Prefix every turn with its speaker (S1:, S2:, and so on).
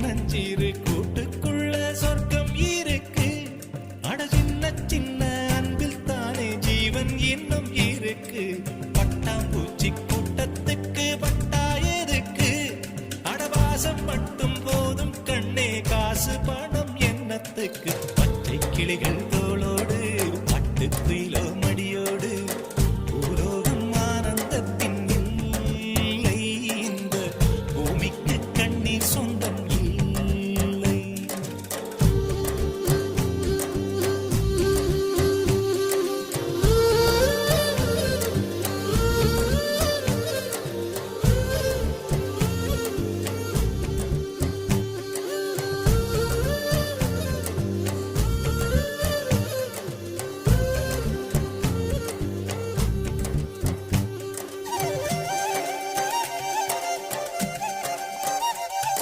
S1: சின்னஞ்சிறு கூட்டுக்குள்ள சொர்க்கம் இருக்கு. அட சின்ன சின்ன அன்பில் தானே ஜீவன் இன்னும் இருக்கு. பட்டாம்பூச்சி கூட்டத்துக்கு பட்டா எதுக்கு? அடவாசம் மட்டும் போதும் கண்ணே, காசு பணம் என்னத்துக்கு? பச்சை கிளிகள்